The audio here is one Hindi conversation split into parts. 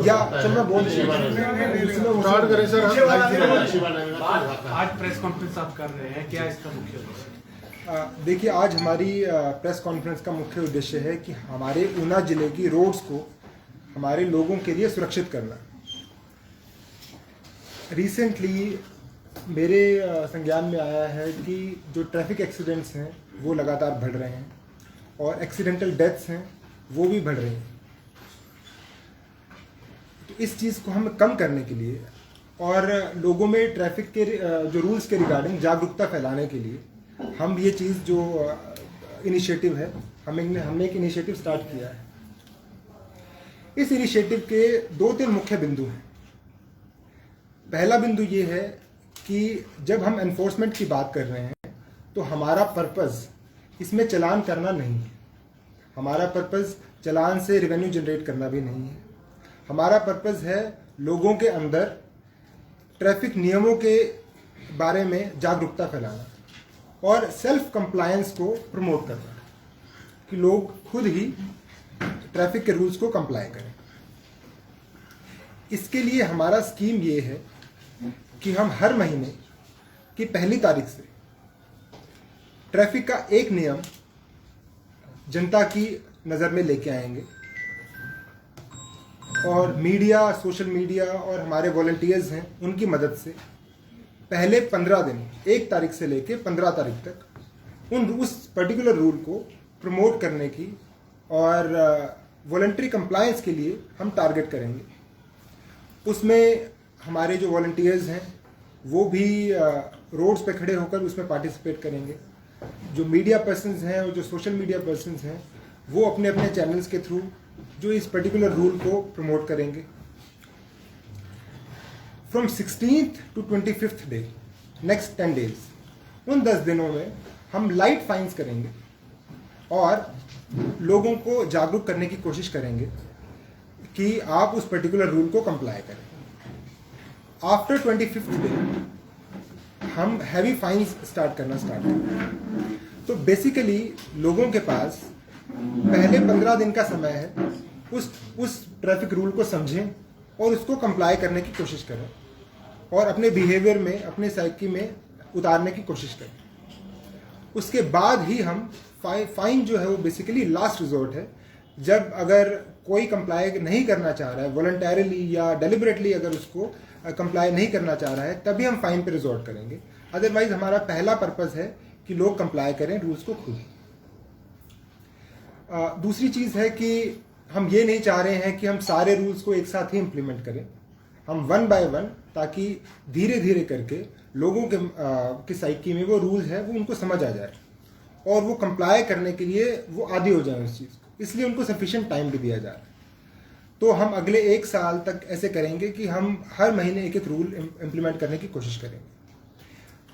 या चल मैं बोल स्टार्ट करें सर। आज प्रेस कॉन्फ्रेंस आप कर रहे हैं, क्या इसका मुख्य उद्देश्य? देखिए, आज हमारी प्रेस कॉन्फ्रेंस का मुख्य उद्देश्य है कि हमारे ऊना जिले की रोड्स को हमारे लोगों के लिए सुरक्षित करना। रिसेंटली मेरे संज्ञान में आया है कि जो ट्रैफिक एक्सीडेंट्स हैं वो लगातार बढ़ रहे हैं और एक्सीडेंटल डेथ्स हैं वो भी बढ़ रही हैं। तो इस चीज़ को हम कम करने के लिए और लोगों में ट्रैफिक के जो रूल्स के रिगार्डिंग जागरूकता फैलाने के लिए हम ये चीज़ जो इनिशिएटिव है हमने एक इनिशिएटिव स्टार्ट किया है। इस इनिशिएटिव के 2-3 मुख्य बिंदु हैं। पहला बिंदु ये है कि जब हम एनफोर्समेंट की बात कर रहे हैं तो हमारा पर्पस इसमें चालान करना नहीं है। हमारा पर्पस चालान से रेवेन्यू जनरेट करना भी नहीं है। हमारा पर्पस है लोगों के अंदर ट्रैफिक नियमों के बारे में जागरूकता फैलाना और सेल्फ कंप्लायंस को प्रमोट करना कि लोग खुद ही ट्रैफिक के रूल्स को कंप्लाई करें। इसके लिए हमारा स्कीम ये है कि हम हर महीने की पहली तारीख से ट्रैफिक का एक नियम जनता की नज़र में लेके आएंगे और मीडिया, सोशल मीडिया और हमारे वॉलंटियर्स हैं उनकी मदद से पहले 15 दिन 1 तारीख से लेके 15 तारीख तक उस पर्टिकुलर रूल को प्रमोट करने की और वॉलंटरी कंप्लायंस के लिए हम टारगेट करेंगे। उसमें हमारे जो वॉलंटियर्स हैं वो भी रोड्स पे खड़े होकर उसमें पार्टिसिपेट करेंगे। जो मीडिया पर्सन्स हैं और जो सोशल मीडिया पर्सन्स हैं वो अपने अपने चैनल्स के थ्रू जो इस पर्टिकुलर रूल को प्रमोट करेंगे। From 16th to 25th day, next 10 days, उन 10 दिनों में हम लाइट फाइन्स करेंगे और लोगों को जागरूक करने की कोशिश करेंगे कि आप उस पर्टिकुलर रूल को कंप्लाई करें। आफ्टर 25th डे हम हैवी फाइन्स स्टार्ट करेंगे। तो बेसिकली लोगों के पास पहले 15 दिन का समय है उस ट्रैफिक रूल को समझें और उसको कंप्लाई करने की कोशिश करें और अपने बिहेवियर में, अपने साइकी में उतारने की कोशिश करें। उसके बाद ही हम फाइन जो है वो बेसिकली लास्ट रिजोर्ट है। जब अगर कोई कंप्लाई नहीं करना चाह रहा है वॉलंटरली या डेलिबरेटली, अगर उसको कंप्लाई नहीं करना चाह रहा है तभी हम फाइन पे रिजोर्ट करेंगे। अदरवाइज हमारा पहला पर्पस है कि लोग कंप्लाई करें रूल्स को खुद। दूसरी चीज़ है कि हम ये नहीं चाह रहे हैं कि हम सारे रूल्स को एक साथ ही इम्प्लीमेंट करें। हम 1 by 1 ताकि धीरे धीरे करके लोगों के साइकी में वो रूल्स है वो उनको समझ आ जाए और वो कंप्लाई करने के लिए वो आदी हो जाए उस चीज़ को। इसलिए उनको सफिशिएंट टाइम भी दिया जा रहा है। तो हम अगले 1 साल तक ऐसे करेंगे कि हम हर महीने एक रूल इम्प्लीमेंट करने की कोशिश करेंगे।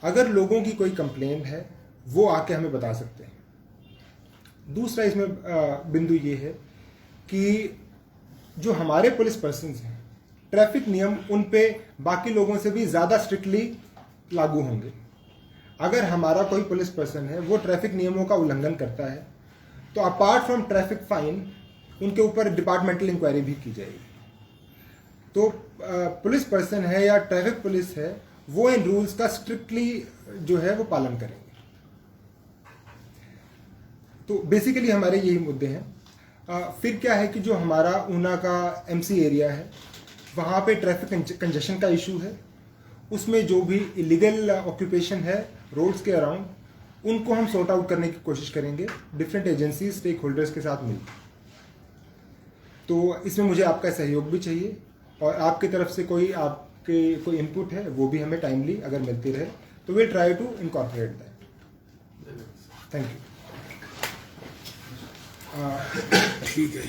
अगर लोगों की कोई कंप्लेंट है वो आके हमें बता सकते हैं। दूसरा इसमें बिंदु ये है कि जो हमारे पुलिस पर्सन्स हैं ट्रैफिक नियम उन पे बाकी लोगों से भी ज़्यादा स्ट्रिक्टली लागू होंगे। अगर हमारा कोई पुलिस पर्सन है वो ट्रैफिक नियमों का उल्लंघन करता है तो अपार्ट फ्रॉम ट्रैफिक फाइन उनके ऊपर डिपार्टमेंटल इंक्वायरी भी की जाएगी। तो पुलिस पर्सन है या ट्रैफिक पुलिस है वो इन रूल्स का स्ट्रिक्टली जो है वो पालन करेंगे। तो बेसिकली हमारे यही मुद्दे हैं। फिर क्या है कि जो हमारा ऊना का एमसी एरिया है वहाँ पे ट्रैफिक कंजेशन का इशू है। उसमें जो भी इलीगल ऑक्यूपेशन है रोड्स के अराउंड उनको हम सॉर्ट आउट करने की कोशिश करेंगे डिफरेंट एजेंसीज, स्टेक होल्डर्स के साथ मिलकर। तो इसमें मुझे आपका सहयोग भी चाहिए और आपकी तरफ से कोई इनपुट है वो भी हमें टाइमली अगर मिलती रहे तो will try to incorporate that. Thank you. ठीक है।